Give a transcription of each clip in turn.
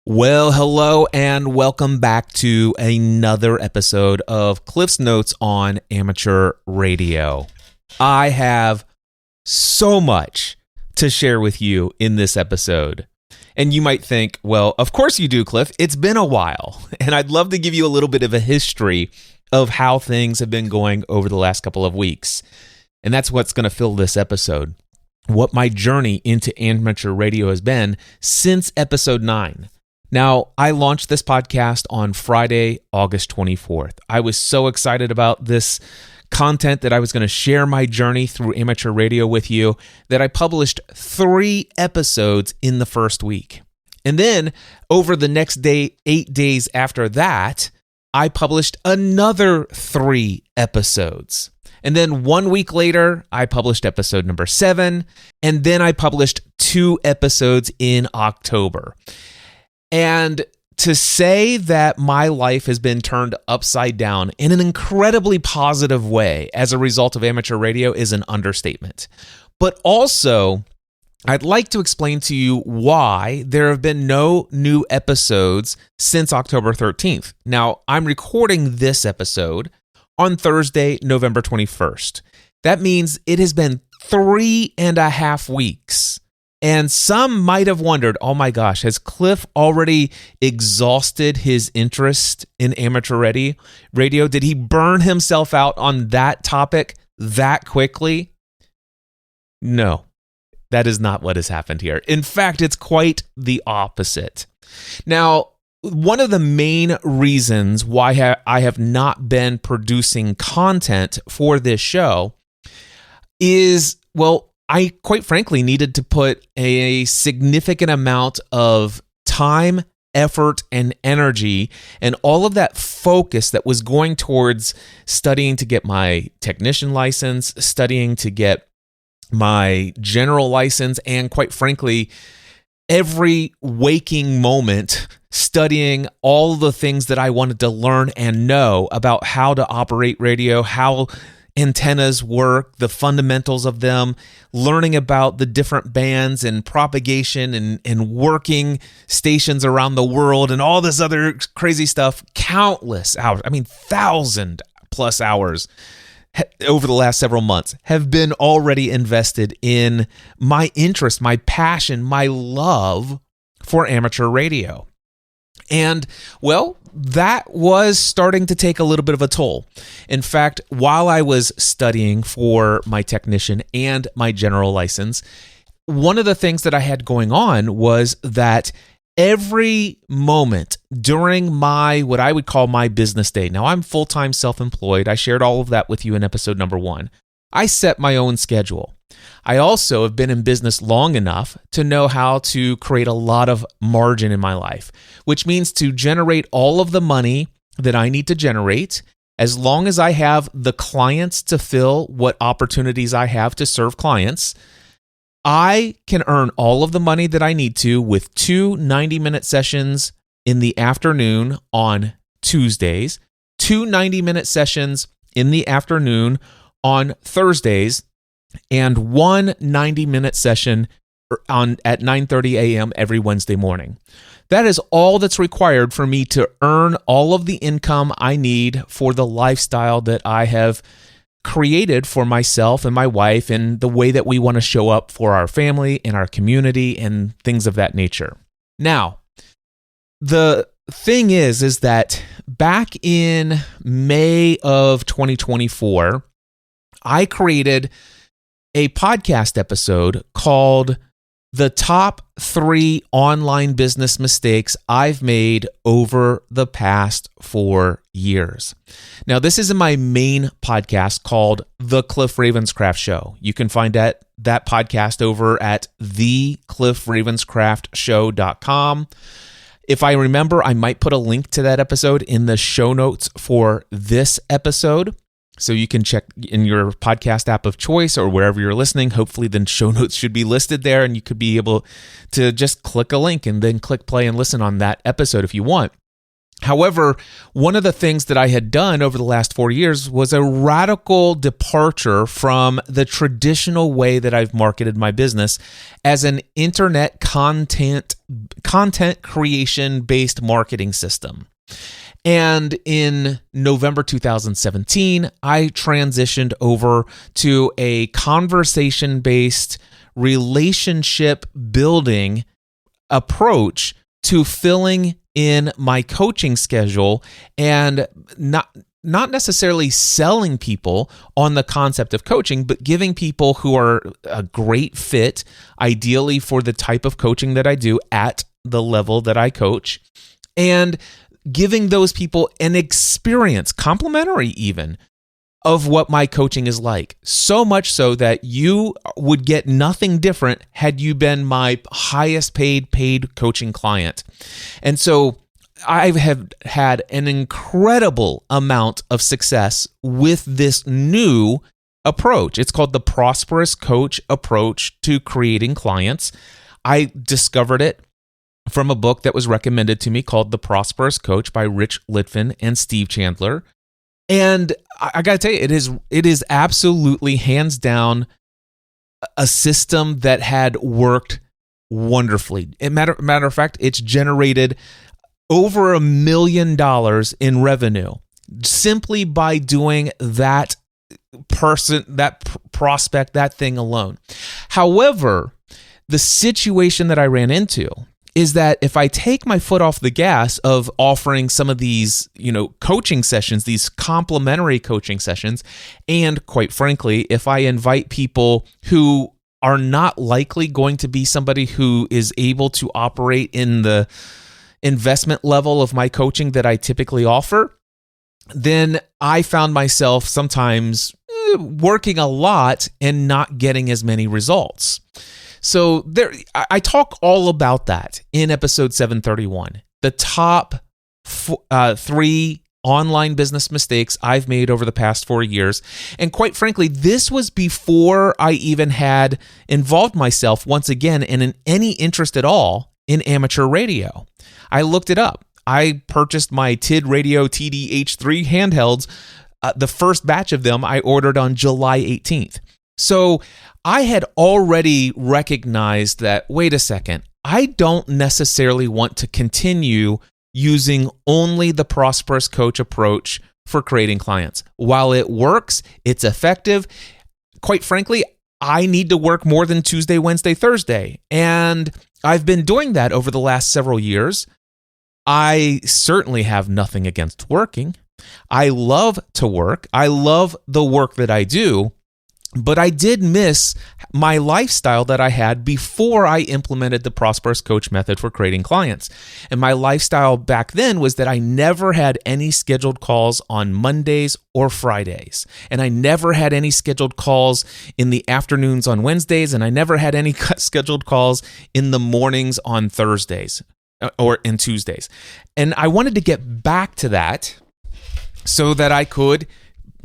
Well, hello and welcome back to another episode of Cliff's Notes on Amateur Radio. I have so much to share with you in this episode. And you might think, well, of course you do, Cliff. It's been a while. And I'd love to give you a little bit of a history of how things have been going over the last couple of weeks. And that's what's going to fill this episode. What my journey into amateur radio has been since episode 9. Now, I launched this podcast on Friday, August 24th. I was so excited about this content that I was going to share my journey through amateur radio with you that I published 3 episodes in the first week. And then over the next 8 days after that, I published another 3 episodes. And then 1 week later, I published episode number 7. And then I published 2 episodes in October. And to say that my life has been turned upside down in an incredibly positive way as a result of amateur radio is an understatement. But also, I'd like to explain to you why there have been no new episodes since October 13th. Now, I'm recording this episode on Thursday, November 21st. That means it has been 3.5 weeks. And some might have wondered, oh my gosh, has Cliff already exhausted his interest in amateur radio? Did he burn himself out on that topic that quickly? No, that is not what has happened here. In fact, it's quite the opposite. Now, one of the main reasons why I have not been producing content for this show is, well, I quite frankly needed to put a significant amount of time, effort, and energy and all of that focus that was going towards studying to get my technician license, studying to get my general license, and quite frankly, every waking moment studying all the things that I wanted to learn and know about how to operate radio, how antennas work, the fundamentals of them, learning about the different bands and propagation and working stations around the world and all this other crazy stuff. Countless hours, 1,000+ hours over the last several months have been already invested in my interest, my passion, my love for amateur radio. And, well, that was starting to take a little bit of a toll. In fact, while I was studying for my technician and my general license, one of the things that I had going on was that every moment during what I would call my business day, now I'm full-time self-employed, I shared all of that with you in episode number 1, I set my own schedule. I also have been in business long enough to know how to create a lot of margin in my life, which means to generate all of the money that I need to generate. As long as I have the clients to fill what opportunities I have to serve clients, I can earn all of the money that I need to with 2 90-minute sessions in the afternoon on Tuesdays, 2 90-minute sessions in the afternoon on Thursdays, and 1 90-minute session at 9:30 a.m. every Wednesday morning. That is all that's required for me to earn all of the income I need for the lifestyle that I have created for myself and my wife and the way that we want to show up for our family and our community and things of that nature. Now, the thing is that back in May of 2024, I created a podcast episode called The Top 3 Online Business Mistakes I've Made Over the Past 4 Years. Now, this is in my main podcast called The Cliff Ravenscraft Show. You can find that podcast over at thecliffravenscraftshow.com. If I remember, I might put a link to that episode in the show notes for this episode. So you can check in your podcast app of choice or wherever you're listening. Hopefully the show notes should be listed there and you could be able to just click a link and then click play and listen on that episode if you want. However, one of the things that I had done over the last 4 years was a radical departure from the traditional way that I've marketed my business as an internet content creation-based marketing system. And in November 2017, I transitioned over to a conversation-based relationship building approach to filling in my coaching schedule and not necessarily selling people on the concept of coaching, but giving people who are a great fit, ideally for the type of coaching that I do at the level that I coach, and giving those people an experience, complimentary even, of what my coaching is like. So much so that you would get nothing different had you been my highest paid coaching client. And so I have had an incredible amount of success with this new approach. It's called the Prosperous Coach approach to creating clients. I discovered it from a book that was recommended to me called The Prosperous Coach by Rich Litvin and Steve Chandler. And I got to tell you, it is absolutely hands down a system that had worked wonderfully. Matter of fact, it's generated over $1 million in revenue simply by doing that prospect, that thing alone. However, the situation that I ran into is that if I take my foot off the gas of offering some of these, coaching sessions, these complimentary coaching sessions, and quite frankly, if I invite people who are not likely going to be somebody who is able to operate in the investment level of my coaching that I typically offer, then I found myself sometimes working a lot and not getting as many results. So I talk all about that in episode 731, the top 3 online business mistakes I've made over the past 4 years. And quite frankly, this was before I even had involved myself once again in any interest at all in amateur radio. I looked it up. I purchased my TID Radio TD-H3 handhelds. The first batch of them I ordered on July 18th. So I had already recognized that, wait a second, I don't necessarily want to continue using only the Prosperous Coach approach for creating clients. While it works, it's effective. Quite frankly, I need to work more than Tuesday, Wednesday, Thursday. And I've been doing that over the last several years. I certainly have nothing against working. I love to work. I love the work that I do. But I did miss my lifestyle that I had before I implemented the Prosperous Coach method for creating clients. And my lifestyle back then was that I never had any scheduled calls on Mondays or Fridays. And I never had any scheduled calls in the afternoons on Wednesdays. And I never had any scheduled calls in the mornings on Thursdays or in Tuesdays. And I wanted to get back to that so that I could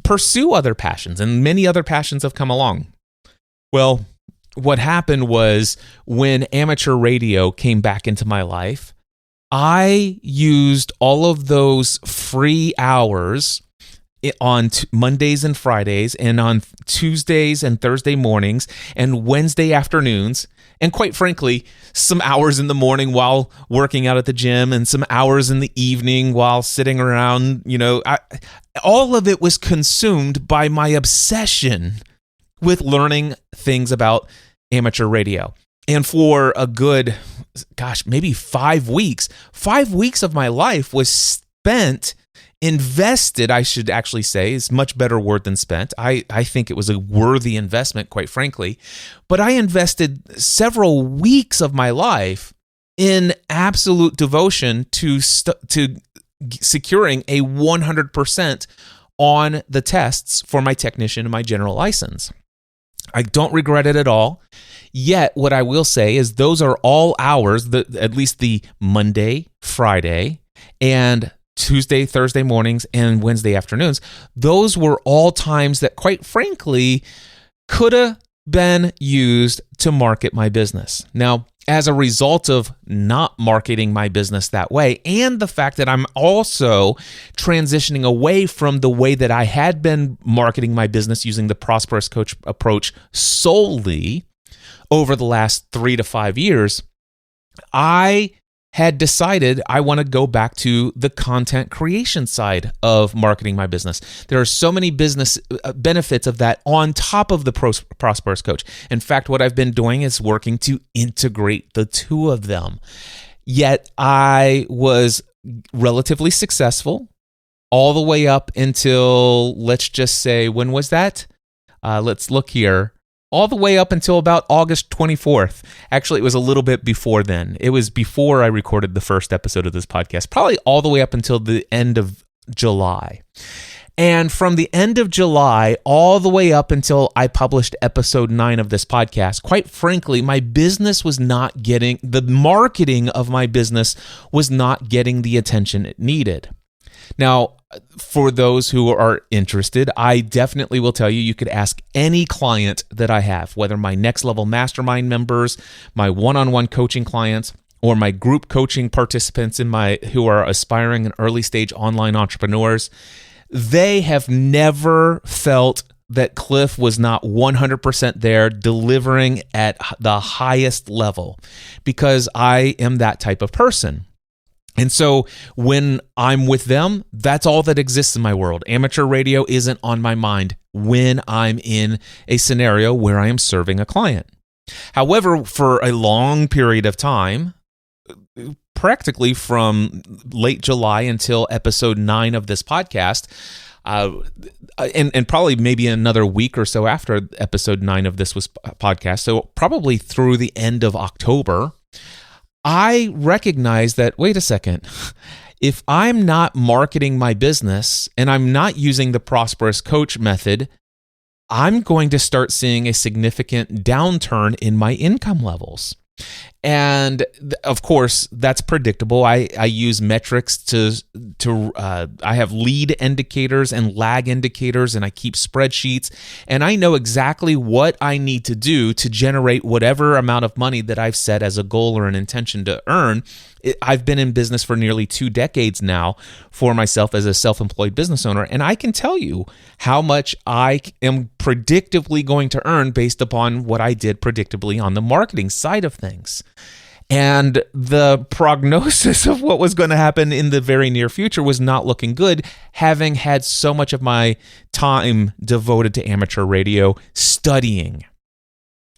pursue other passions, and many other passions have come along. Well, what happened was when amateur radio came back into my life, I used all of those free hours on Mondays and Fridays, and on Tuesdays and Thursday mornings, and Wednesday afternoons, and quite frankly, some hours in the morning while working out at the gym, and some hours in the evening while sitting around, all of it was consumed by my obsession with learning things about amateur radio. And for a good, maybe 5 weeks of my life was spent, invested, I should actually say, is much better word than spent. I think it was a worthy investment, quite frankly. But I invested several weeks of my life in absolute devotion to securing a 100% on the tests for my technician and my general license. I don't regret it at all. Yet, what I will say is those are all hours, at least the Monday, Friday, and Tuesday, Thursday mornings, and Wednesday afternoons. Those were all times that, quite frankly, could have been used to market my business. Now, as a result of not marketing my business that way, and the fact that I'm also transitioning away from the way that I had been marketing my business using the Prosperous Coach approach solely over the last 3 to 5 years, I had decided I want to go back to the content creation side of marketing my business. There are so many business benefits of that on top of the Prosperous Coach. In fact, what I've been doing is working to integrate the two of them. Yet I was relatively successful all the way up until, let's just say, when was that? Let's look here. All the way up until about August 24th. Actually, it was a little bit before then. It was before I recorded the first episode of this podcast, probably all the way up until the end of July. And from the end of July all the way up until I published episode 9 of this podcast, quite frankly, my business was not getting, the marketing of my business was not getting the attention it needed. Now, for those who are interested, I definitely will tell you, you could ask any client that I have, whether my next level mastermind members, my one-on-one coaching clients, or my group coaching participants who are aspiring and early stage online entrepreneurs. They have never felt that Cliff was not 100% there delivering at the highest level, because I am that type of person. And so when I'm with them, that's all that exists in my world. Amateur radio isn't on my mind when I'm in a scenario where I am serving a client. However, for a long period of time, practically from late July until episode 9 of this podcast, and probably maybe another week or so after episode 9 of this podcast, so probably through the end of October, I recognize that, wait a second, if I'm not marketing my business and I'm not using the Prosperous Coach method, I'm going to start seeing a significant downturn in my income levels. And of course, that's predictable. I use metrics I have lead indicators and lag indicators, and I keep spreadsheets, and I know exactly what I need to do to generate whatever amount of money that I've set as a goal or an intention to earn. I've been in business for nearly 2 decades now for myself as a self-employed business owner, and I can tell you how much I am predictably going to earn based upon what I did predictably on the marketing side of things. And the prognosis of what was going to happen in the very near future was not looking good, having had so much of my time devoted to amateur radio studying.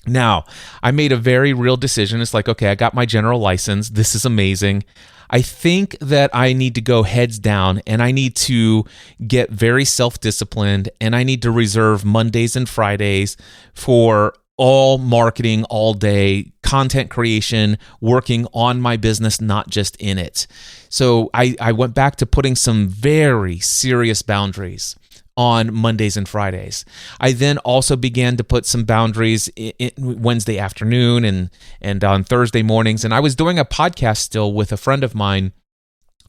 Now, I made a very real decision. It's like, okay, I got my general license. This is amazing. I think that I need to go heads down, and I need to get very self-disciplined, and I need to reserve Mondays and Fridays for all marketing, all day, content creation, working on my business, not just in it. So I went back to putting some very serious boundaries on Mondays and Fridays. I then also began to put some boundaries in Wednesday afternoon and on Thursday mornings. And I was doing a podcast still with a friend of mine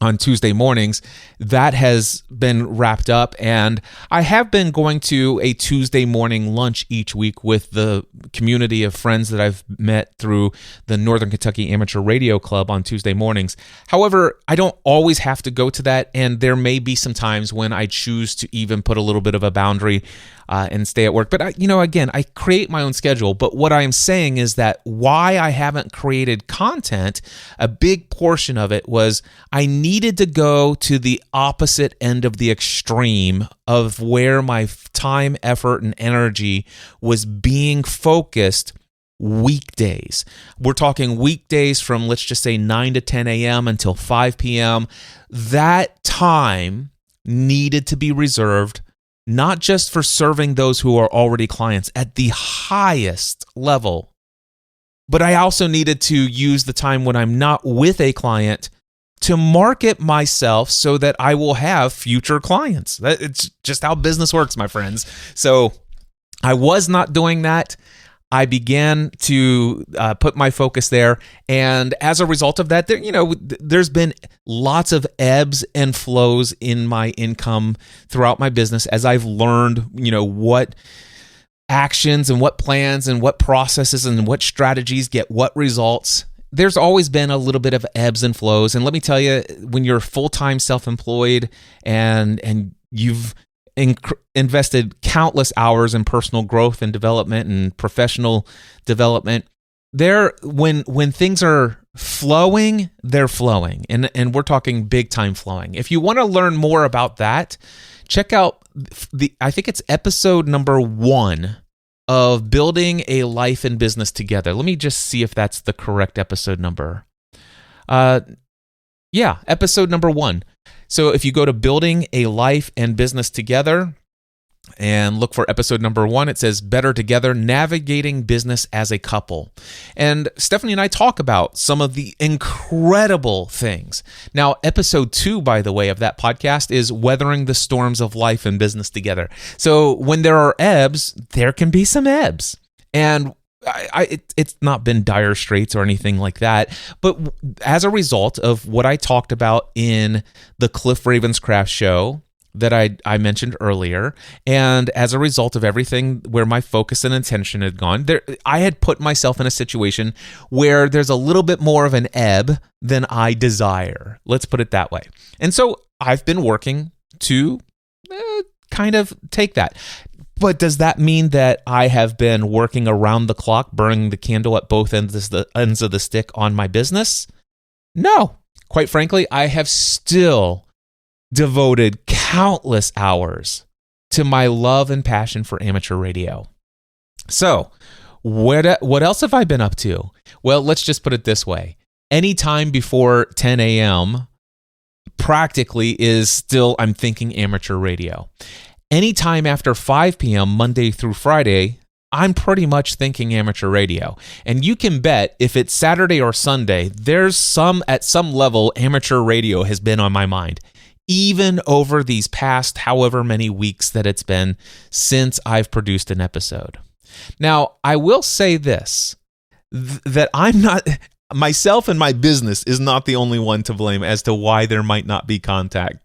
on Tuesday mornings. That has been wrapped up, and I have been going to a Tuesday morning lunch each week with the community of friends that I've met through the Northern Kentucky Amateur Radio Club on Tuesday mornings. However, I don't always have to go to that, and there may be some times when I choose to even put a little bit of a boundary and stay at work. But again, I create my own schedule. But what I'm saying is that why I haven't created content, a big portion of it was I needed to go to the opposite end of the extreme of where my time, effort, and energy was being focused weekdays. We're talking weekdays from, let's just say, 9 to 10 a.m. until 5 p.m. That time needed to be reserved not just for serving those who are already clients at the highest level, but I also needed to use the time when I'm not with a client to market myself so that I will have future clients. It's just how business works, my friends. So I was not doing that. I began to put my focus there, and as a result of that, there's been lots of ebbs and flows in my income throughout my business as I've learned, what actions and what plans and what processes and what strategies get what results. there's always been a little bit of ebbs and flows. And let me tell you, when you're full-time self-employed and you've invested countless hours in personal growth and development and professional development, when things are flowing, they're flowing. And we're talking big time flowing. If you want to learn more about that, check out I think it's episode number 1 of Building a Life and Business Together. Let me just see if that's the correct episode number. Episode number 1. So if you go to Building a Life and Business Together and look for episode number 1, it says Better Together, Navigating Business as a Couple. And Stephanie and I talk about some of the incredible things. Now, episode 2, by the way, of that podcast is Weathering the Storms of Life and Business Together. So when there are ebbs, there can be some ebbs. And it's not been dire straits or anything like that, but as a result of what I talked about in the Cliff Ravenscraft show that I mentioned earlier, and as a result of everything where my focus and attention had gone, I had put myself in a situation where there's a little bit more of an ebb than I desire. Let's put it that way. And so I've been working to kind of take that. But does that mean that I have been working around the clock, burning the candle at both ends of the stick on my business? No. Quite frankly, I have still devoted countless hours to my love and passion for amateur radio. So, what else have I been up to? Well, let's just put it this way. Anytime before 10 a.m. practically is still, I'm thinking amateur radio. Anytime after 5 p.m. Monday through Friday, I'm pretty much thinking amateur radio. And you can bet if it's Saturday or Sunday, at some level, amateur radio has been on my mind, even over these past however many weeks that it's been since I've produced an episode. Now, I will say this, that I'm not, myself and my business is not the only one to blame as to why there might not be content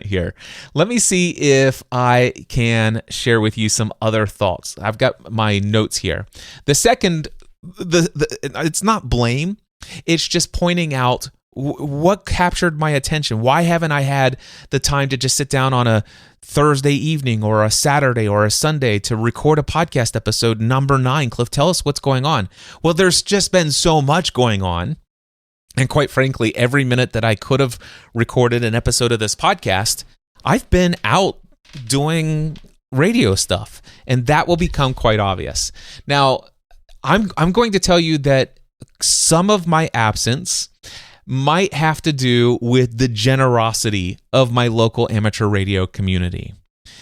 here. Let me see if I can share with you some other thoughts. I've got my notes here. The second, it's not blame, it's just pointing out what captured my attention. Why haven't I had the time to just sit down on a Thursday evening or a Saturday or a Sunday to record a podcast episode number 9? Cliff, tell us what's going on. Well, there's just been so much going on. And quite frankly, every minute that I could have recorded an episode of this podcast, I've been out doing radio stuff. And that will become quite obvious. Now, I'm going to tell you that some of my absence might have to do with the generosity of my local amateur radio community,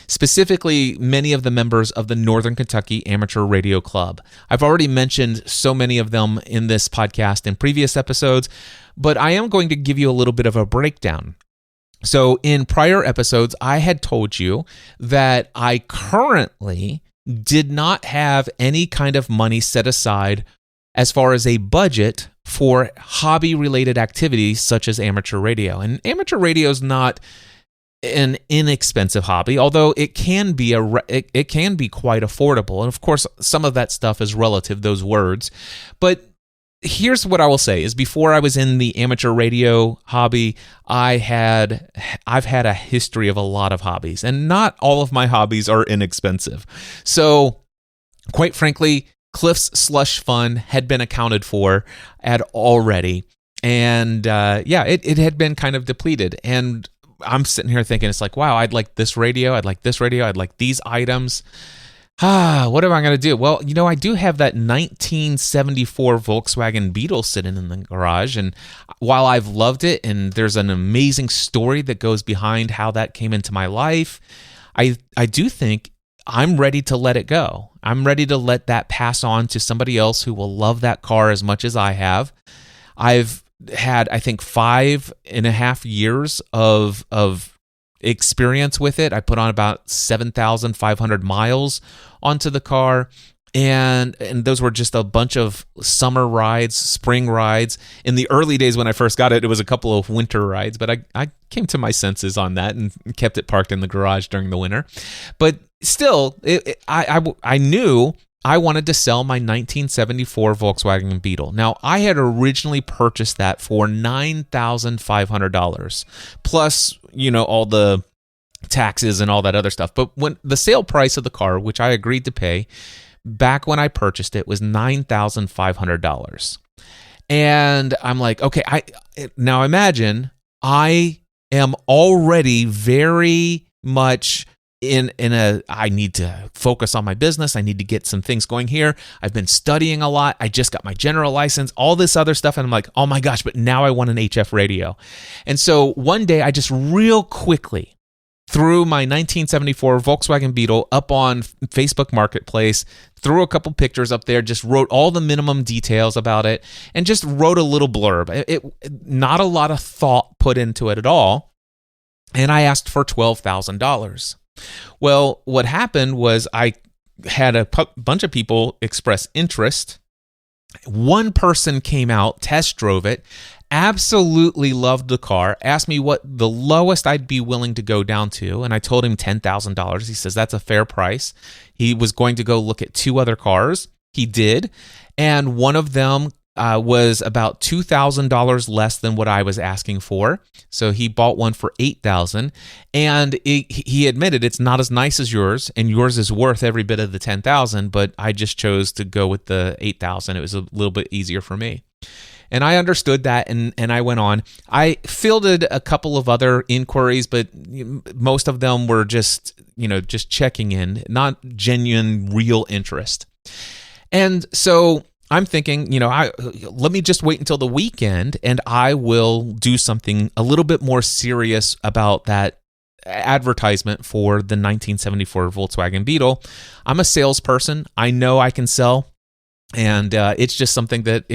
specifically many of the members of the Northern Kentucky Amateur Radio Club. I've already mentioned so many of them in this podcast in previous episodes, but I am going to give you a little bit of a breakdown. So in prior episodes, I had told you that I currently did not have any kind of money set aside as far as a budget for hobby-related activities such as amateur radio. And amateur radio is not an inexpensive hobby, although it can be it can be quite affordable. And of course, some of that stuff is relative, those words. But here's what I will say is before I was in the amateur radio hobby, I've had a history of a lot of hobbies, and not all of my hobbies are inexpensive. So, quite frankly, Cliff's slush fund had been accounted for already. And it had been kind of depleted. And I'm sitting here thinking, it's like, wow, I'd like this radio, I'd like this radio, I'd like these items. What am I going to do? Well, I do have that 1974 Volkswagen Beetle sitting in the garage. And while I've loved it, and there's an amazing story that goes behind how that came into my life, I do think I'm ready to let it go. I'm ready to let that pass on to somebody else who will love that car as much as I have. I've had, I think, 5.5 years of experience with it. I put on about 7,500 miles onto the car. And those were just a bunch of summer rides, spring rides. In the early days when I first got it, it was a couple of winter rides, but I came to my senses on that and kept it parked in the garage during the winter. But still, I knew I wanted to sell my 1974 Volkswagen Beetle. Now, I had originally purchased that for $9,500 plus, all the taxes and all that other stuff. But when the sale price of the car, which I agreed to pay back when I purchased it, was $9,500. And I'm like, okay, now imagine I am already very much I need to focus on my business. I need to get some things going here. I've been studying a lot. I just got my general license, all this other stuff. And I'm like, oh my gosh, but now I want an HF radio. And so one day I just real quickly threw my 1974 Volkswagen Beetle up on Facebook Marketplace, threw a couple pictures up there, just wrote all the minimum details about it, and just wrote a little blurb. Not a lot of thought put into it at all. And I asked for $12,000. Well, what happened was I had a bunch of people express interest. One person came out, test drove it, absolutely loved the car, asked me what the lowest I'd be willing to go down to, and I told him $10,000. He says that's a fair price. He was going to go look at two other cars. He did, and one of them was about $2,000 less than what I was asking for. So he bought one for $8,000, and he admitted it's not as nice as yours, and yours is worth every bit of the $10,000. But I just chose to go with the $8,000. It was a little bit easier for me, and I understood that, and I went on. I fielded a couple of other inquiries, but most of them were just checking in, not genuine, real interest. And so I'm thinking, let me just wait until the weekend and I will do something a little bit more serious about that advertisement for the 1974 Volkswagen Beetle. I'm a salesperson. I know I can sell. And it's just something that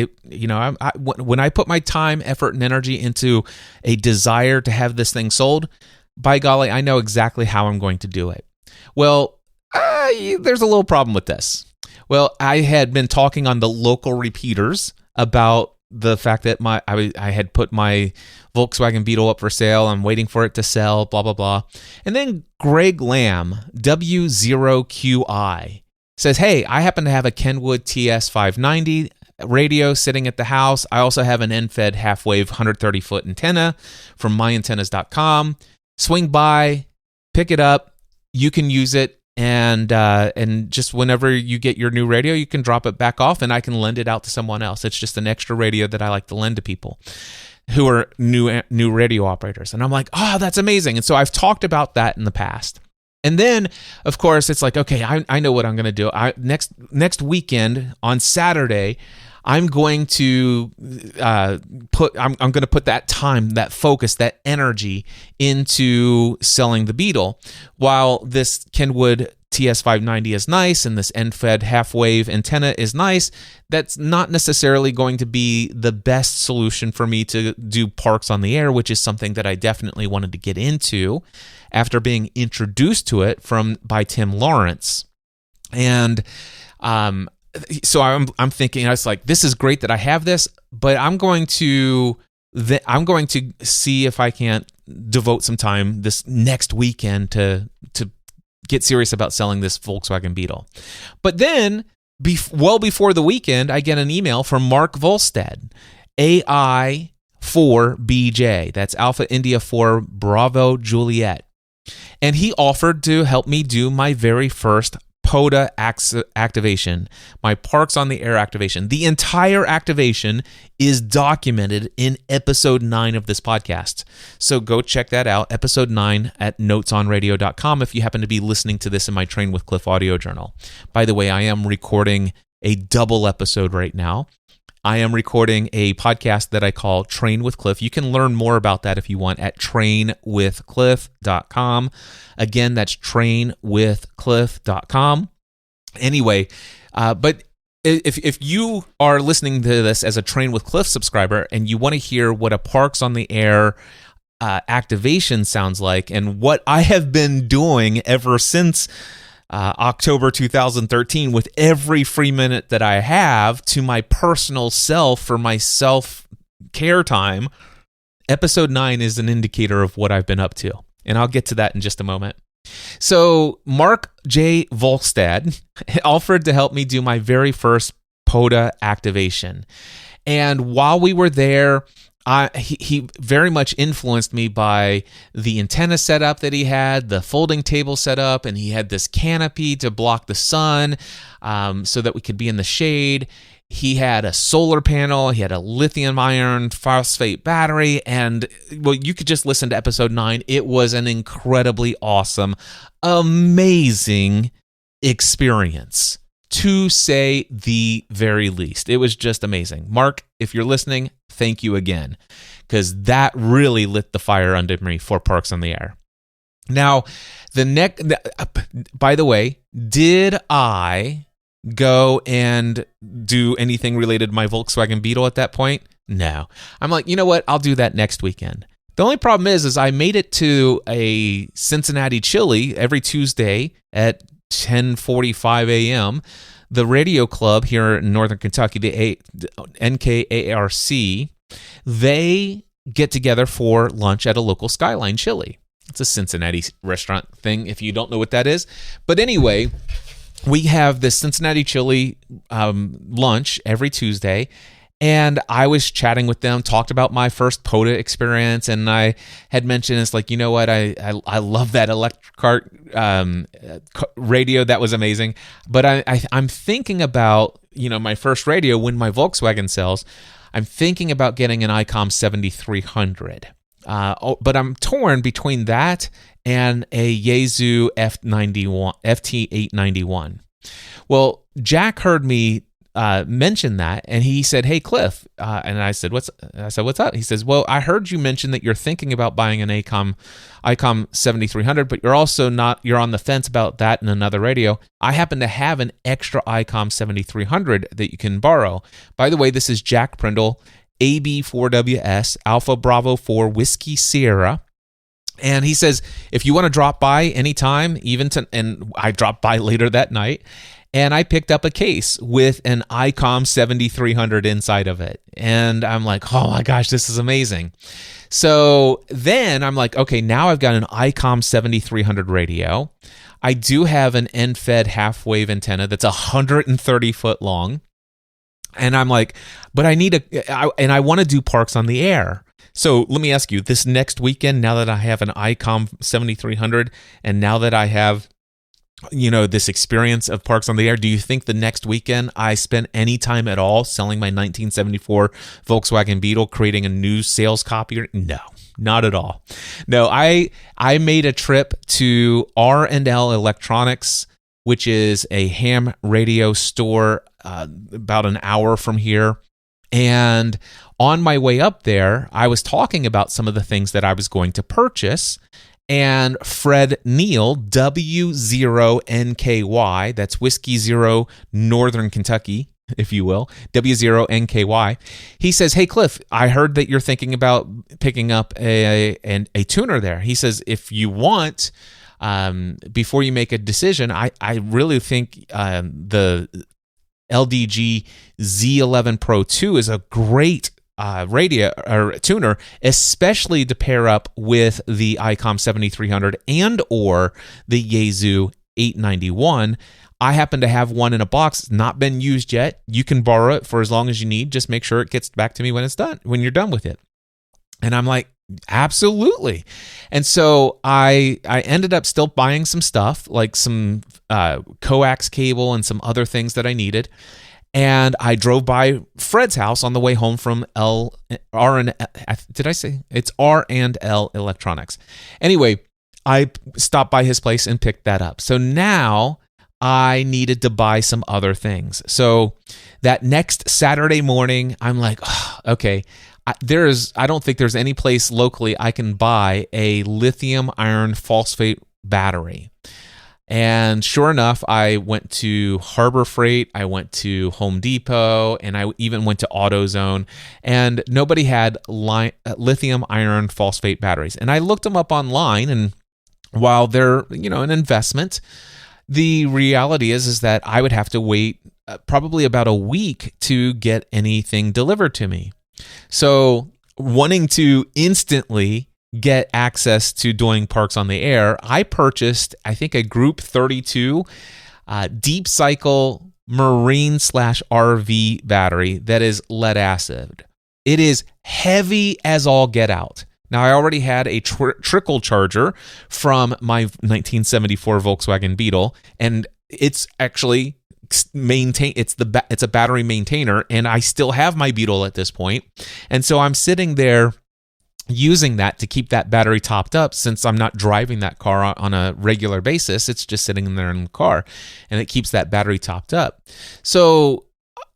when I put my time, effort, and energy into a desire to have this thing sold, by golly, I know exactly how I'm going to do it. Well, there's a little problem with this. Well, I had been talking on the local repeaters about the fact that I had put my Volkswagen Beetle up for sale. I'm waiting for it to sell, blah, blah, blah. And then Greg Lamb, W0QI, says, hey, I happen to have a Kenwood TS590 radio sitting at the house. I also have an end-fed half-wave 130-foot antenna from myantennas.com. Swing by, pick it up. You can use it. And just whenever you get your new radio, you can drop it back off and I can lend it out to someone else. It's just an extra radio that I like to lend to people who are new radio operators. And I'm like, oh, that's amazing. And so I've talked about that in the past. And then, of course, it's like, okay, I know what I'm going to do. Next weekend on Saturday, I'm going to put that time, that focus, that energy into selling the Beetle. While this Kenwood TS590 is nice and this end-fed half-wave antenna is nice, that's not necessarily going to be the best solution for me to do parks on the air, which is something that I definitely wanted to get into after being introduced to it by Tim Lawrence. And so I'm thinking, I was like, this is great that I have this, but I'm going to see if I can't devote some time this next weekend to get serious about selling this Volkswagen Beetle. But then, well before the weekend, I get an email from Mark Volstead, AI4BJ. That's Alpha India 4 Bravo Juliet. And he offered to help me do my very first POTA activation, my Parks on the Air activation. The entire activation is documented in episode 9 of this podcast. So go check that out, episode 9 at notesonradio.com if you happen to be listening to this in my Train with Cliff audio journal. By the way, I am recording a double episode right now. I am recording a podcast that I call Train with Cliff. You can learn more about that if you want at trainwithcliff.com. Again, that's trainwithcliff.com. Anyway, but if you are listening to this as a Train with Cliff subscriber and you want to hear what a Parks on the Air activation sounds like and what I have been doing ever since October 2013 with every free minute that I have to my personal self for my self-care time, episode 9 is an indicator of what I've been up to. And I'll get to that in just a moment. So Mark J. Volstad offered to help me do my very first POTA activation. And while we were there, he very much influenced me by the antenna setup that he had, the folding table setup, and he had this canopy to block the sun so that we could be in the shade. He had a solar panel, he had a lithium iron phosphate battery, and well, you could just listen to episode 9. It was an incredibly awesome, amazing experience, to say the very least. It was just amazing. Mark, if you're listening, thank you again, because that really lit the fire under me for Parks on the Air. Now, by the way, did I go and do anything related to my Volkswagen Beetle at that point? No. I'm like, you know what? I'll do that next weekend. The only problem is I made it to a Cincinnati Chili every Tuesday at 10:45 a.m. The radio club here in Northern Kentucky, the NKARC, they get together for lunch at a local Skyline Chili. It's a Cincinnati restaurant thing, if you don't know what that is. But anyway, we have this Cincinnati Chili lunch every Tuesday, and I was chatting with them, talked about my first POTA experience, and I had mentioned, it's like, you know what, I love that electric cart radio. That was amazing. But I'm thinking about, my first radio when my Volkswagen sells. I'm thinking about getting an ICOM 7300. But I'm torn between that and a Yaesu FT891. Well, Jack heard me mention that, and he said, "Hey, Cliff," and I said, "What's up?" He says, "Well, I heard you mention that you're thinking about buying an ICOM 7300, but you're on the fence about that and another radio. I happen to have an extra ICOM 7300 that you can borrow. By the way, this is Jack Prindle, AB4WS, Alpha Bravo 4 Whiskey Sierra." And he says, if you want to drop by anytime, and I dropped by later that night, and I picked up a case with an ICOM 7300 inside of it. And I'm like, oh my gosh, this is amazing. So then I'm like, okay, now I've got an ICOM 7300 radio. I do have an end-fed half-wave antenna that's 130 foot long. And I'm like, but I want to do Parks on the Air. So let me ask you, this next weekend, now that I have an ICOM 7300, and now that I have, this experience of Parks on the Air, do you think the next weekend I spend any time at all selling my 1974 Volkswagen Beetle, creating a new sales copier? No, not at all. No, I made a trip to R&L Electronics, which is a ham radio store about an hour from here. And on my way up there, I was talking about some of the things that I was going to purchase. And Fred Neal, W0NKY, that's Whiskey Zero Northern Kentucky, if you will, W0NKY, he says, "Hey, Cliff, I heard that you're thinking about picking up a tuner there." He says, if you want, before you make a decision, I really think the LDG Z11 Pro 2 is a great radio or tuner, especially to pair up with the ICOM 7300 and or the Yaesu 891. I happen to have one in a box, not been used yet. You can borrow it for as long as you need. Just make sure it gets back to me when you're done with it. And I'm like, absolutely. And so I ended up still buying some stuff, like some coax cable and some other things that I needed. And I drove by Fred's house on the way home from R&L Electronics. Anyway, I stopped by his place and picked that up. So now I needed to buy some other things. So that next Saturday morning, I'm like, oh, okay, I don't think there's any place locally I can buy a lithium iron phosphate battery. And sure enough, I went to Harbor Freight, I went to Home Depot, and I even went to AutoZone, and nobody had lithium iron phosphate batteries. And I looked them up online, and while they're, an investment, the reality is that I would have to wait probably about a week to get anything delivered to me. So wanting to instantly get access to doing Parks on the Air, I purchased, I think, a Group 32 deep cycle marine/RV battery that is lead acid. It is heavy as all get out. Now, I already had a trickle charger from my 1974 Volkswagen Beetle, and it's actually it's a battery maintainer, and I still have my Beetle at this point. And so I'm sitting there using that to keep that battery topped up, since I'm not driving that car on a regular basis. It's just sitting there in the car, and it keeps that battery topped up. So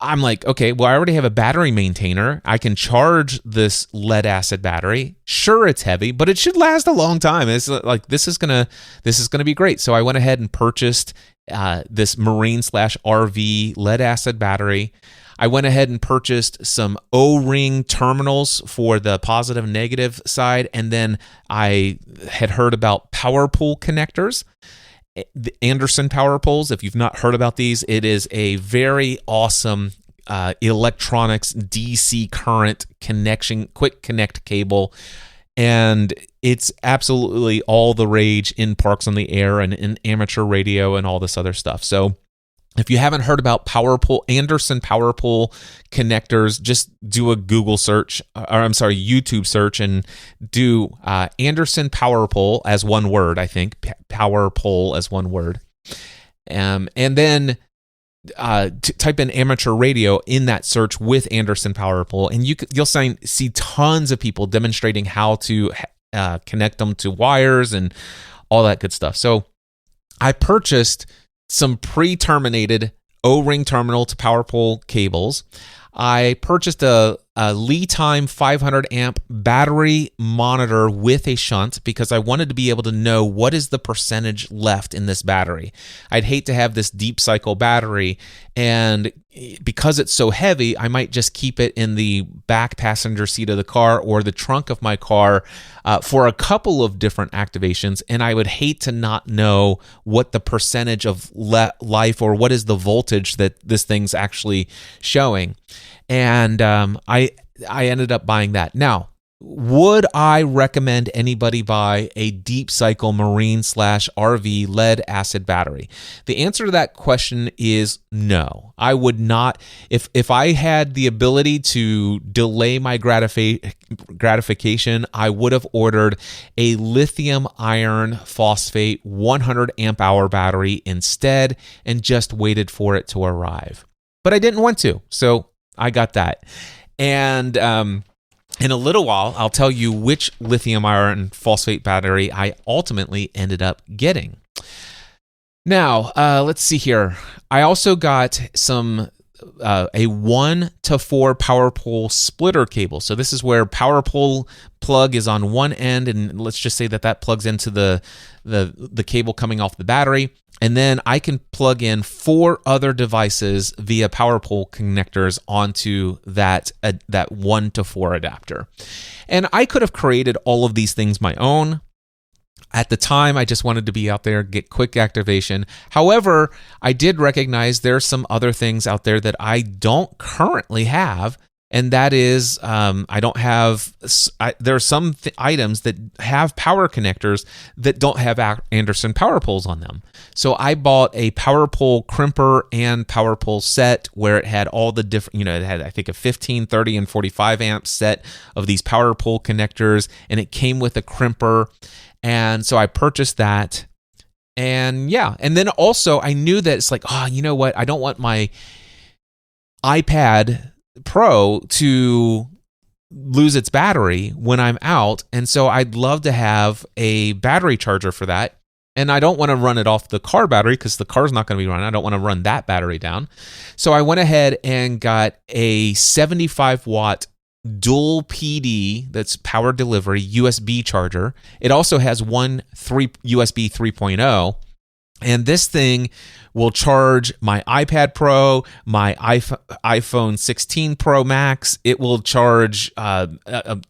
I'm like, okay, well, I already have a battery maintainer. I can charge this lead acid battery. Sure, it's heavy, but it should last a long time. It's like, this is gonna be great. So I went ahead and purchased this marine/RV lead acid battery. I went ahead and purchased some O-ring terminals for the positive and negative side, and then I had heard about power pole connectors. The Anderson power poles, if you've not heard about these, it is a very awesome electronics DC current connection, quick connect cable, and it's absolutely all the rage in Parks on the Air and in amateur radio and all this other stuff. So if you haven't heard about Anderson power pole connectors, just do a Google search, YouTube search, and do Anderson power pole as one word. I think power pole as one word, and then type in amateur radio in that search with Anderson power pole, and you'll see tons of people demonstrating how to connect them to wires and all that good stuff. So I purchased some pre-terminated O-ring terminal to power pole cables. I purchased a Lee-Time 500 amp battery monitor with a shunt because I wanted to be able to know what is the percentage left in this battery. I'd hate to have this deep cycle battery, and because it's so heavy, I might just keep it in the back passenger seat of the car or the trunk of my car for a couple of different activations, and I would hate to not know what the percentage of life or what is the voltage that this thing's actually showing. And I ended up buying that. Now, would I recommend anybody buy a deep cycle marine/RV lead acid battery? The answer to that question is no. I would not. If I had the ability to delay my gratification, I would have ordered a lithium iron phosphate 100 amp hour battery instead and just waited for it to arrive. But I didn't want to, so I got that. And in a little while, I'll tell you which lithium iron phosphate battery I ultimately ended up getting. Now, let's see here. I also got some a 1 to 4 power pole splitter cable. So this is where power pole plug is on one end, and let's just say that plugs into the cable coming off the battery. And then I can plug in 4 other devices via power pole connectors onto that 1 to 4 adapter. And I could have created all of these things my own. At the time, I just wanted to be out there, get quick activation. However, I did recognize there's some other things out there that I don't currently have, and that is I don't have. There are some items that have power connectors that don't have Anderson power poles on them. So I bought a power pole crimper and power pole set where it had all the different. It had, I think, a 15, 30, and 45 amp set of these power pole connectors, and it came with a crimper. And so I purchased that. And yeah, and then also I knew that it's like, you know what? I don't want my iPad Pro to lose its battery when I'm out. And so I'd love to have a battery charger for that. And I don't want to run it off the car battery because the car's not going to be running. I don't want to run that battery down. So I went ahead and got a 75 watt dual PD, that's power delivery, USB charger. It also has one USB 3.0. And this thing will charge my iPad Pro, my iPhone 16 Pro Max. It will charge a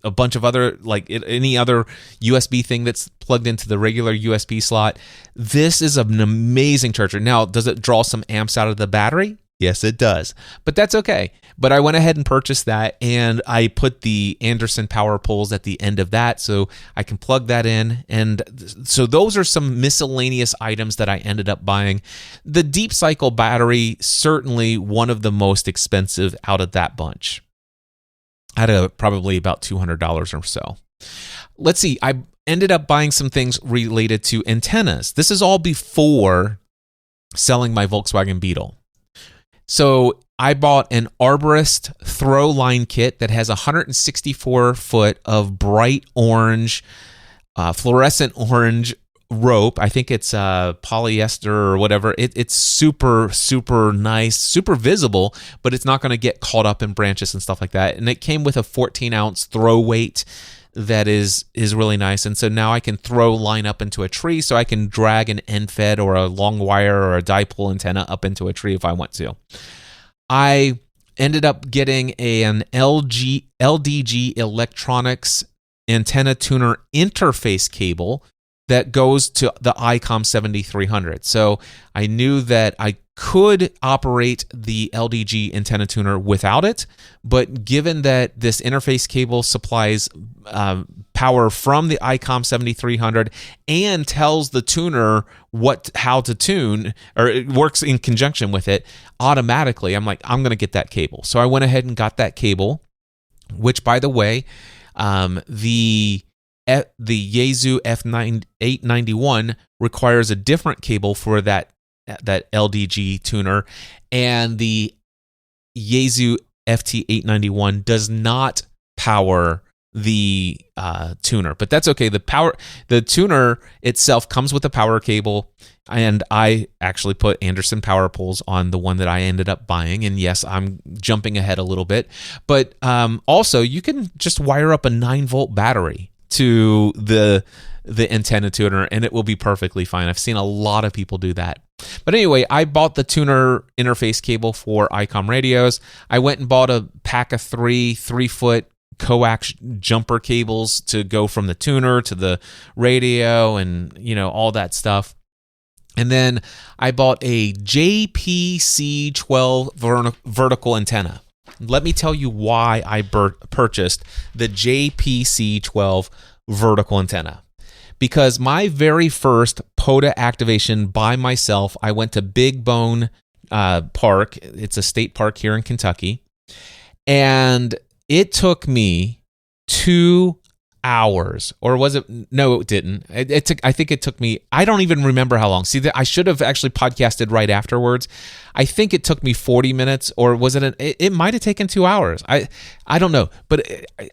bunch of other, any other USB thing that's plugged into the regular USB slot. This is an amazing charger. Now, does it draw some amps out of the battery? Yes, it does. But that's okay. But I went ahead and purchased that, and I put the Anderson power poles at the end of that so I can plug that in. And so those are some miscellaneous items that I ended up buying. The deep cycle battery, certainly one of the most expensive out of that bunch. I had probably about $200 or so. Let's see. I ended up buying some things related to antennas. This is all before selling my Volkswagen Beetle. So I bought an arborist throw line kit that has 164 foot of bright orange, fluorescent orange rope. I think it's polyester or whatever. It's super, super nice, super visible, but it's not going to get caught up in branches and stuff like that. And it came with a 14-ounce throw weight that is really nice. And so now I can throw line up into a tree, so I can drag an end fed or a long wire or a dipole antenna up into a tree if I want to. I ended up getting an LDG Electronics antenna tuner interface cable that goes to the ICOM 7300. So I knew that I could operate the LDG antenna tuner without it, but given that this interface cable supplies power from the ICOM 7300 and tells the tuner how to tune, or it works in conjunction with it automatically, I'm like, I'm going to get that cable. So I went ahead and got that cable, which, by the way, the Yaesu F891 requires a different cable for that LDG tuner, and the Yaesu FT891 does not power the tuner, but that's okay. The tuner itself comes with a power cable, and I actually put Anderson power poles on the one that I ended up buying. And yes, I'm jumping ahead a little bit, but also you can just wire up a 9-volt battery to the antenna tuner, and it will be perfectly fine. I've seen a lot of people do that. But anyway, I bought the tuner interface cable for ICOM radios. I went and bought a pack of 3-foot coax jumper cables to go from the tuner to the radio, and all that stuff. And then I bought a JPC12 vertical antenna. Let me tell you why I purchased the JPC12 vertical antenna. Because my very first POTA activation by myself, I went to Big Bone Park. It's a state park here in Kentucky. And it took me 2 hours, or was it? No, it didn't. I think it took me, I don't even remember how long. See, I should have actually podcasted right afterwards. I think it took me 40 minutes, or was it? It might have taken 2 hours. I don't know, but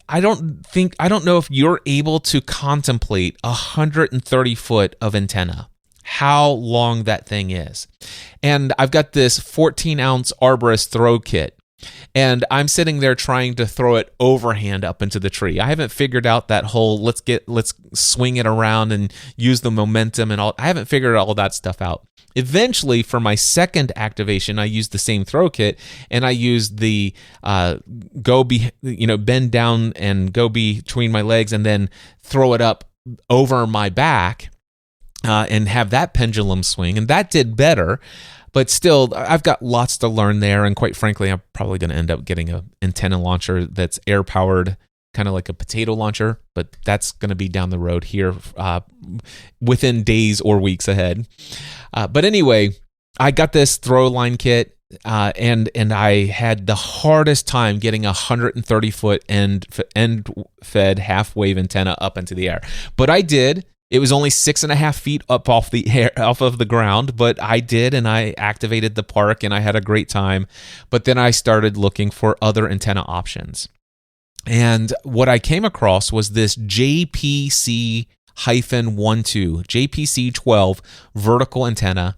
I don't know if you're able to contemplate 130 foot of antenna, how long that thing is. And I've got this 14-ounce arborist throw kit. And I'm sitting there trying to throw it overhand up into the tree. I haven't figured out that whole let's swing it around and use the momentum and all. I haven't figured all that stuff out. Eventually, for my second activation, I used the same throw kit, and I used the bend down and go between my legs, and then throw it up over my back and have that pendulum swing, and that did better. But still, I've got lots to learn there, and quite frankly, I'm probably going to end up getting an antenna launcher that's air-powered, kind of like a potato launcher, but that's going to be down the road here within days or weeks ahead. But anyway, I got this throw line kit, and I had the hardest time getting a 130-foot end-fed half-wave antenna up into the air. But I did. It was only 6.5 feet up off of the ground, but I did, and I activated the park, and I had a great time. But then I started looking for other antenna options. And what I came across was this JPC-12, JPC-12 vertical antenna.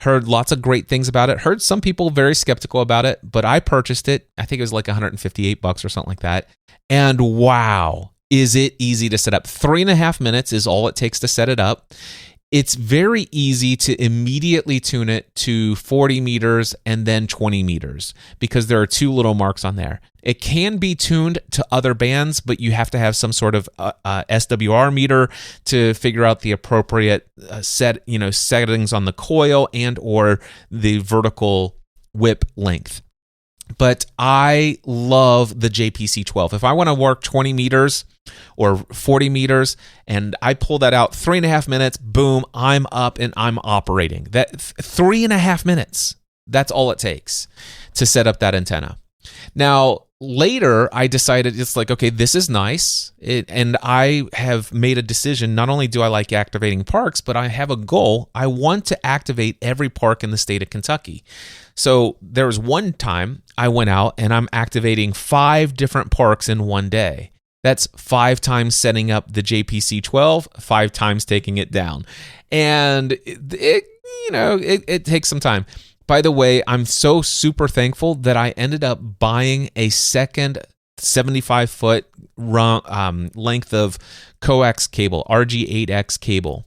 Heard lots of great things about it. Heard some people very skeptical about it, but I purchased it. I think it was like $158 or something like that. And wow, is it easy to set up. 3.5 minutes is all it takes to set it up. It's very easy to immediately tune it to 40 meters and then 20 meters because there are 2 little marks on there. It can be tuned to other bands, but you have to have some sort of SWR meter to figure out the appropriate settings on the coil and or the vertical whip length. But I love the JPC 12. If I want to work 20 meters or 40 meters and I pull that out 3.5 minutes, boom, I'm up and I'm operating. That 3.5 minutes, that's all it takes to set up that antenna. Now, later, I decided it's like, okay, this is nice. And I have made a decision. Not only do I like activating parks, but I have a goal. I want to activate every park in the state of Kentucky. So there was one time I went out and I'm activating 5 different parks in one day. That's 5 times setting up the JPC 12, 5 times taking it down. And it takes some time. By the way, I'm so super thankful that I ended up buying a second 75-foot length of coax cable, RG8X cable.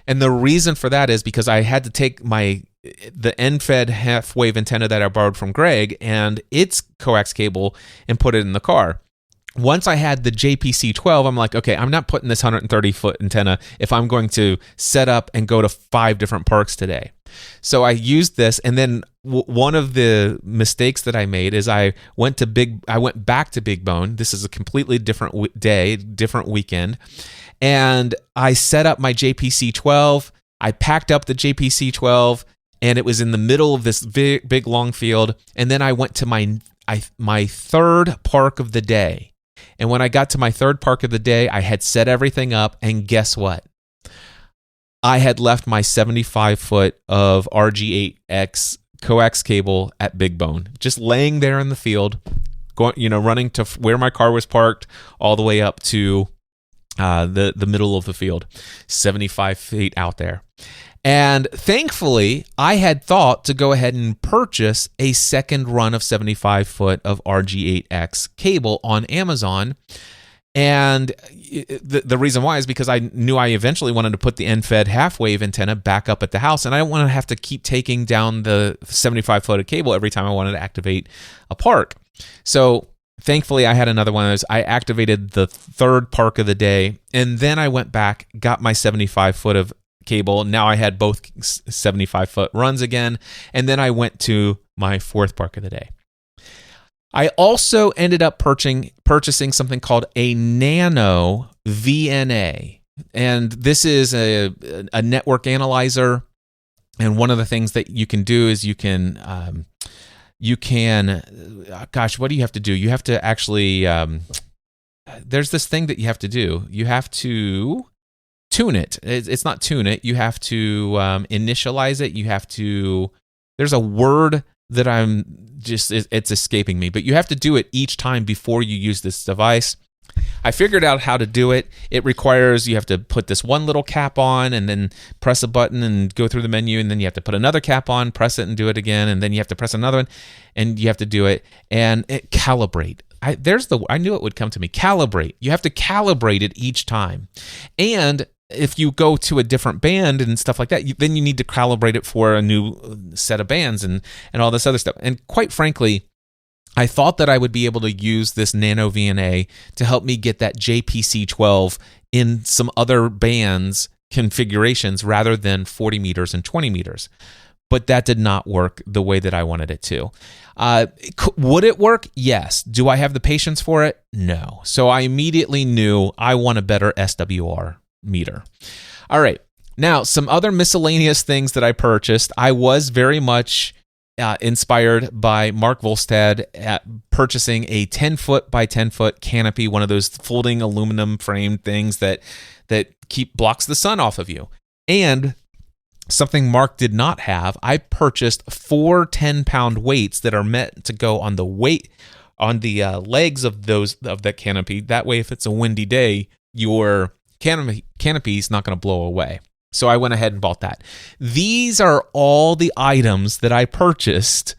And the reason for that is because I had to take the end-fed half-wave antenna that I borrowed from Greg and its coax cable and put it in the car. Once I had the JPC 12, I'm like, okay, I'm not putting this 130-foot antenna if I'm going to set up and go to 5 different parks today. So I used this, and then one of the mistakes that I made is I went back to Big Bone. This is a completely different day, different weekend, and I set up my JPC 12. I packed up the JPC 12, and it was in the middle of this big long field. And then I went to my third park of the day. And when I got to my third park of the day, I had set everything up, and guess what? I had left my 75-foot of RG8X coax cable at Big Bone, just laying there in the field, running to where my car was parked, all the way up to the middle of the field, 75 feet out there. And thankfully, I had thought to go ahead and purchase a second run of 75-foot of RG8X cable on Amazon. And the reason why is because I knew I eventually wanted to put the end-fed half-wave antenna back up at the house, and I don't want to have to keep taking down the 75-foot of cable every time I wanted to activate a park. So thankfully, I had another one of those. I activated the third park of the day, and then I went back, got my 75-foot of cable. Now I had both 75-foot runs again, and then I went to my fourth park of the day. I also ended up purchasing something called a Nano VNA, and this is a network analyzer. And one of the things that you can do is you can gosh, what do you have to do? You have to actually there's this thing that you have to do. You have to tune it. It's not tune it. You have to initialize it. You have to. There's a word that it's escaping me, but you have to do it each time before you use this device. I figured out how to do it. It requires you have to put this one little cap on and then press a button and go through the menu, and then you have to put another cap on, press it and do it again, and then you have to press another one and you have to do it and calibrate. I knew it would come to me. Calibrate. You have to calibrate it each time. And if you go to a different band and stuff like that, then you need to calibrate it for a new set of bands and all this other stuff. And quite frankly, I thought that I would be able to use this Nano VNA to help me get that JPC 12 in some other bands configurations rather than 40 meters and 20 meters. But that did not work the way that I wanted it to. Would it work? Yes. Do I have the patience for it? No. So I immediately knew I want a better SWR meter. All right. Now, some other miscellaneous things that I purchased. I was very much inspired by Mark Volstad at purchasing a 10-foot by 10-foot canopy, one of those folding aluminum framed things that blocks the sun off of you. And something Mark did not have, I purchased 4 10-pound weights that are meant to go on the legs of that canopy. That way, if it's a windy day, your canopy is not going to blow away. So I went ahead and bought that. These are all the items that I purchased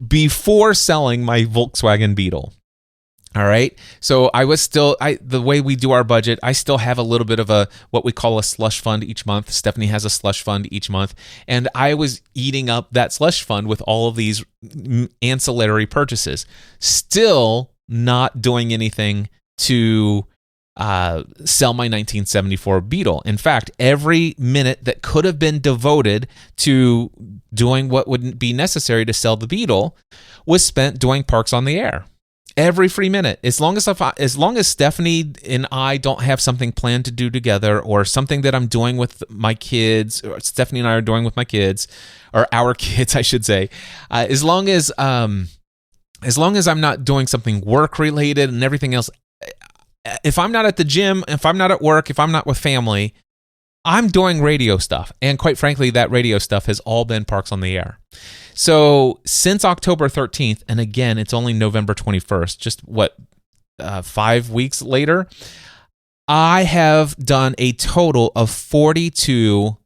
before selling my Volkswagen Beetle. All right. So the way we do our budget, I still have a little bit of what we call a slush fund each month. Stephanie has a slush fund each month. And I was eating up that slush fund with all of these ancillary purchases. Still not doing anything to sell my 1974 Beetle. In fact, every minute that could have been devoted to doing what would be necessary to sell the Beetle was spent doing Parks on the Air. Every free minute, as long as Stephanie and I don't have something planned to do together, or something that I'm doing with my kids, or Stephanie and I are doing with my kids, or our kids, I should say, as long as I'm not doing something work related and everything else. If I'm not at the gym, if I'm not at work, if I'm not with family, I'm doing radio stuff. And quite frankly, that radio stuff has all been Parks on the Air. So since October 13th, and again, it's only November 21st, just 5 weeks later, I have done a total of 42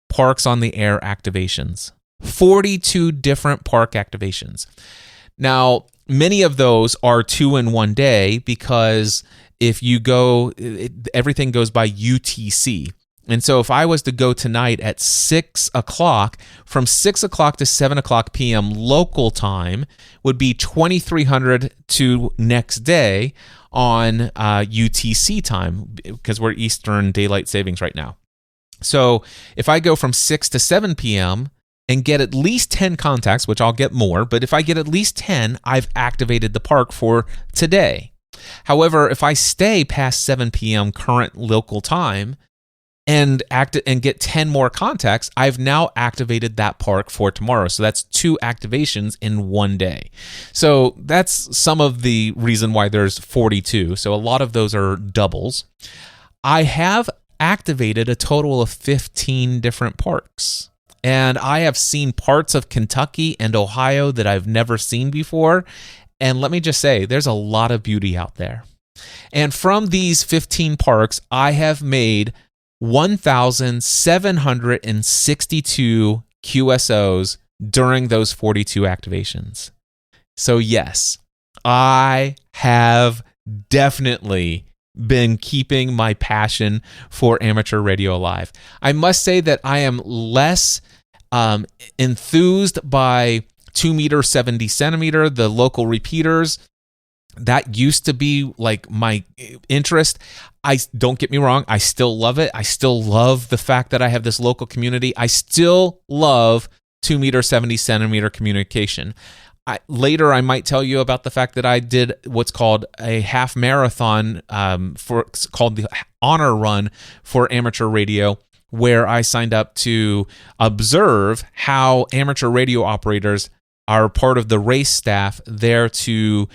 Parks on the Air activations. 42 different park activations. Now, many of those are 2 in one day, because if you go, everything goes by UTC. And so if I was to go tonight at 6 o'clock, from 6 o'clock to 7 o'clock p.m. local time would be 2300 to next day on UTC time, because we're Eastern Daylight Savings right now. So if I go from 6 to 7 p.m., and get at least 10 contacts, which I'll get more, but if I get at least 10, I've activated the park for today. However, if I stay past 7 p.m. current local time and get 10 more contacts, I've now activated that park for tomorrow. So that's 2 activations in one day. So that's some of the reason why there's 42. So a lot of those are doubles. I have activated a total of 15 different parks. And I have seen parts of Kentucky and Ohio that I've never seen before. And let me just say, there's a lot of beauty out there. And from these 15 parks, I have made 1,762 QSOs during those 42 activations. So yes, I have definitely been keeping my passion for amateur radio alive. I must say that I am less enthused by 2 meter 70 centimeter, the local repeaters. That used to be like my interest. Don't get me wrong, I still love it. I still love the fact that I have this local community. I still love 2 meter 70 centimeter communication. Later, I might tell you about the fact that I did what's called a half marathon called the Honor Run for amateur radio, where I signed up to observe how amateur radio operators are part of the race staff there to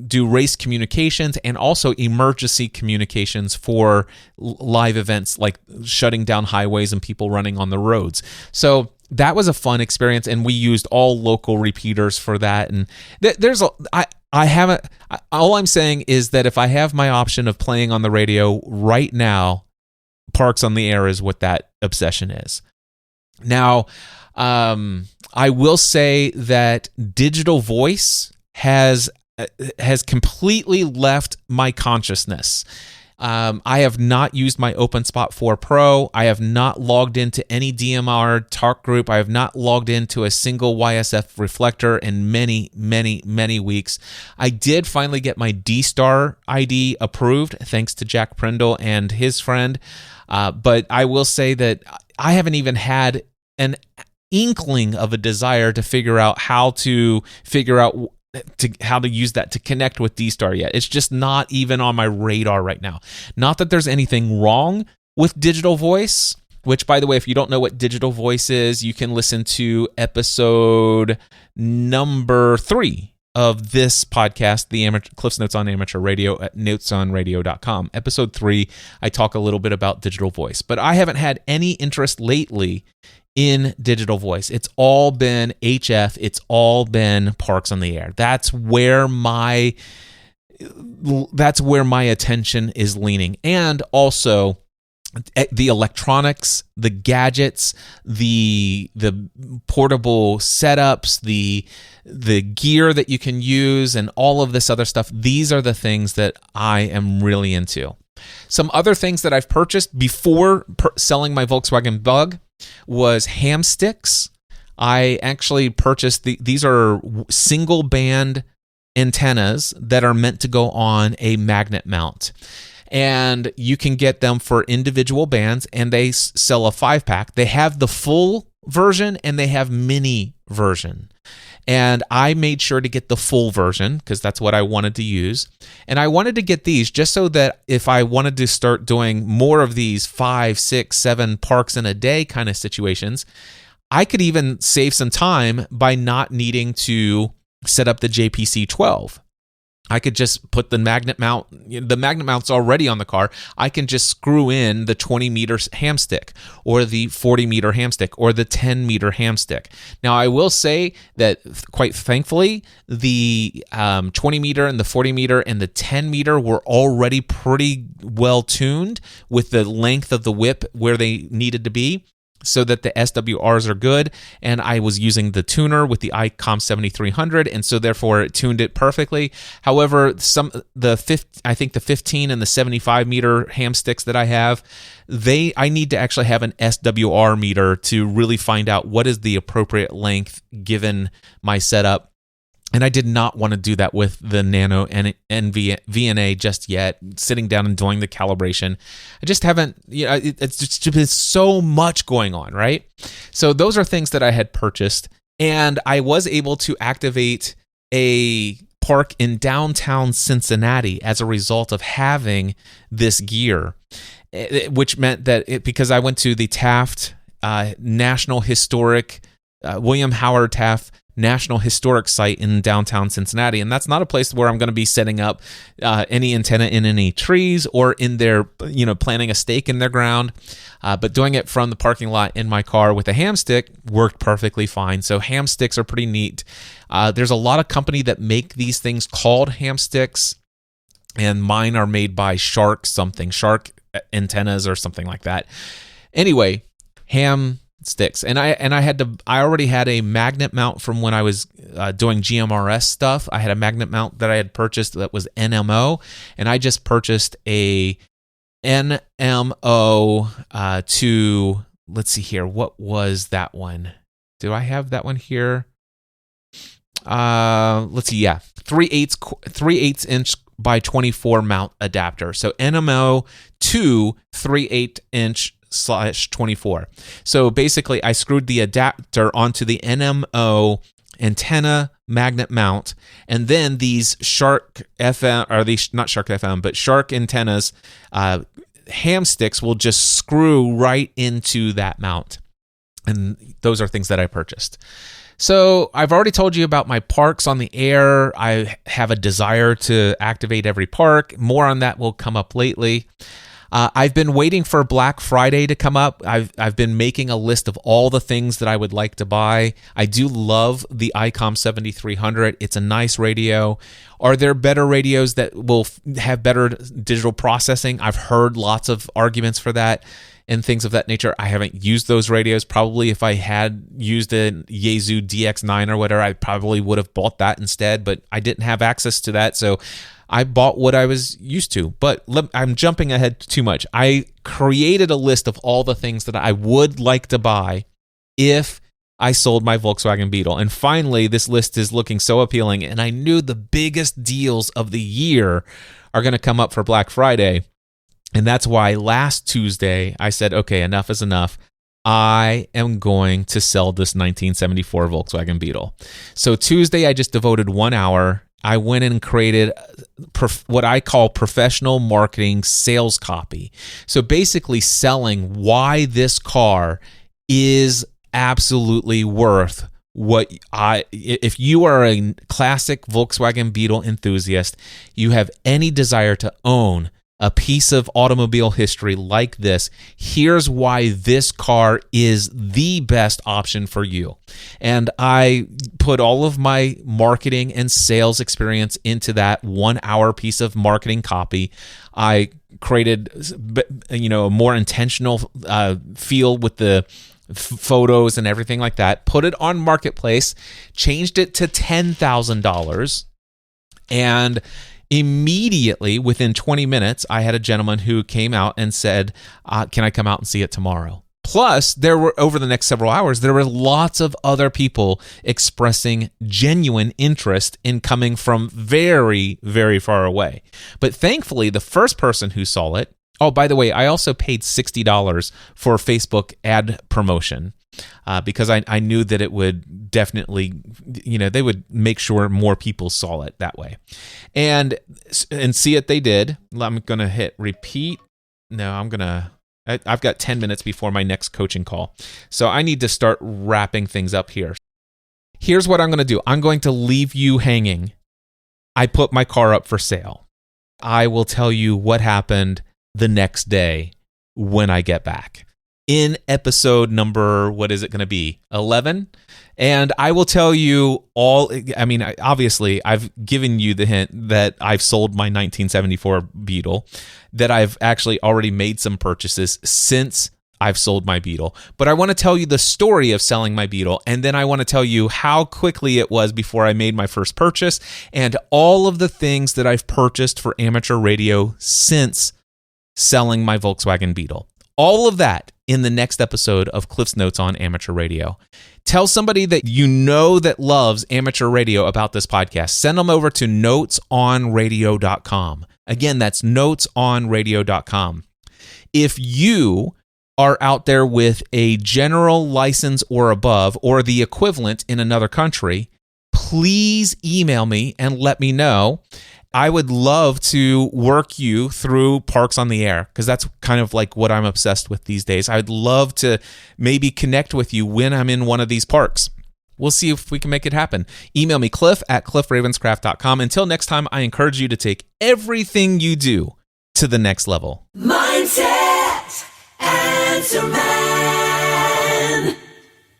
do race communications and also emergency communications for live events like shutting down highways and people running on the roads. So that was a fun experience, and we used all local repeaters for that. And I haven't. All I'm saying is that if I have my option of playing on the radio right now, Parks on the Air is what that obsession is. Now, I will say that digital voice has completely left my consciousness. I have not used my OpenSpot 4 Pro. I have not logged into any DMR talk group. I have not logged into a single YSF reflector in many, many, many weeks. I did finally get my D-Star ID approved, thanks to Jack Prindle and his friend. But I will say that I haven't even had an inkling of a desire to figure out how to use that to connect with D-Star yet. It's just not even on my radar right now. Not that there's anything wrong with digital voice, which, by the way, if you don't know what digital voice is, you can listen to episode number 3 of this podcast, the Cliff's Notes on Amateur Radio at notesonradio.com. Episode 3, I talk a little bit about digital voice, but I haven't had any interest lately in digital voice. It's all been HF. It's all been Parks on the Air. That's where my attention is leaning. And also the electronics, the gadgets, the portable setups, the gear that you can use, and all of this other stuff. These are the things that I am really into. Some other things that I've purchased before selling my Volkswagen Bug was ham sticks. I actually purchased these are single band antennas that are meant to go on a magnet mount. And you can get them for individual bands, and they sell a 5-pack. They have the full version and they have mini version. And I made sure to get the full version because that's what I wanted to use. And I wanted to get these just so that if I wanted to start doing more of these 5, 6, 7 parks in a day kind of situations, I could even save some time by not needing to set up the JPC 12. I could just put the magnet mount. The magnet mount's already on the car. I can just screw in the 20-meter hamstick or the 40-meter hamstick or the 10-meter hamstick. Now, I will say that quite thankfully, the 20-meter and the 40-meter and the 10-meter were already pretty well tuned with the length of the whip where they needed to be, so that the SWRs are good, and I was using the tuner with the ICOM 7300, and so therefore it tuned it perfectly. However, I think the 15 and the 75 meter ham sticks that I have, I need to actually have an SWR meter to really find out what is the appropriate length given my setup. And I did not want to do that with the Nano VNA just yet, sitting down and doing the calibration. I just haven't, it's just been so much going on, right? So those are things that I had purchased, and I was able to activate a park in downtown Cincinnati as a result of having this gear, which meant that because I went to the Taft National Historic, William Howard Taft National Historic Site in downtown Cincinnati, and that's not a place where I'm going to be setting up any antenna in any trees or in their, planting a stake in their ground, but doing it from the parking lot in my car with a ham stick worked perfectly fine. So ham sticks are pretty neat. There's a lot of company that make these things called ham sticks, and mine are made by Shark Antennas or something like that. Anyway, ham sticks, and I already had a magnet mount from when I was doing GMRS stuff. I had a magnet mount that I had purchased that was NMO, and I just purchased a NMO to, let's see here, what was that one? Do I have that one here? Let's see, yeah, 3/8 inch by 24 mount adapter. So NMO to 3/8 inch /24. So basically, I screwed the adapter onto the NMO antenna magnet mount, and then these Shark FM, or these not Shark FM, but Shark antennas ham sticks will just screw right into that mount. And those are things that I purchased. So I've already told you about my parks on the air. I have a desire to activate every park. More on that will come up lately. I've been waiting for Black Friday to come up. I've been making a list of all the things that I would like to buy. I do love the ICOM 7300. It's a nice radio. Are there better radios that will have better digital processing? I've heard lots of arguments for that and things of that nature. I haven't used those radios. Probably if I had used a Yaesu DX9 or whatever, I probably would have bought that instead, but I didn't have access to that, so I bought what I was used to. But I'm jumping ahead too much. I created a list of all the things that I would like to buy if I sold my Volkswagen Beetle. And finally, this list is looking so appealing, and I knew the biggest deals of the year are going to come up for Black Friday. And that's why last Tuesday, I said, okay, enough is enough. I am going to sell this 1974 Volkswagen Beetle. So Tuesday, I just devoted 1 hour. I went and created what I call professional marketing sales copy. So basically selling why this car is absolutely worth what if you are a classic Volkswagen Beetle enthusiast, you have any desire to own a piece of automobile history like this, here's why this car is the best option for you. And I put all of my marketing and sales experience into that 1 hour piece of marketing copy. I created, a more intentional feel with the photos and everything like that, put it on Marketplace, changed it to $10,000, and immediately, within 20 minutes, I had a gentleman who came out and said, can I come out and see it tomorrow? Plus, there were, over the next several hours, there were lots of other people expressing genuine interest in coming from very, very far away. But thankfully, the first person who saw it, oh, by the way, I also paid $60 for Facebook ad promotion because I knew that it would definitely, they would make sure more people saw it that way. And see it they did. I'm going to hit repeat. No, I've got 10 minutes before my next coaching call. So I need to start wrapping things up here. Here's what I'm going to do. I'm going to leave you hanging. I put my car up for sale. I will tell you what happened the next day when I get back in episode number, what is it going to be? 11. And I will tell you all, obviously I've given you the hint that I've sold my 1974 Beetle, that I've actually already made some purchases since I've sold my Beetle. But I want to tell you the story of selling my Beetle, and then I want to tell you how quickly it was before I made my first purchase and all of the things that I've purchased for amateur radio since selling my Volkswagen Beetle. All of that in the next episode of Cliff's Notes on Amateur Radio. Tell somebody that you know that loves amateur radio about this podcast. Send them over to notesonradio.com. Again, that's notesonradio.com. If you are out there with a general license or above, or the equivalent in another country, please email me and let me know. I would love to work you through Parks on the Air, because that's kind of like what I'm obsessed with these days. I'd love to maybe connect with you when I'm in one of these parks. We'll see if we can make it happen. Email me, cliff@cliffravenscraft.com. Until next time, I encourage you to take everything you do to the next level. Mindset, answer man.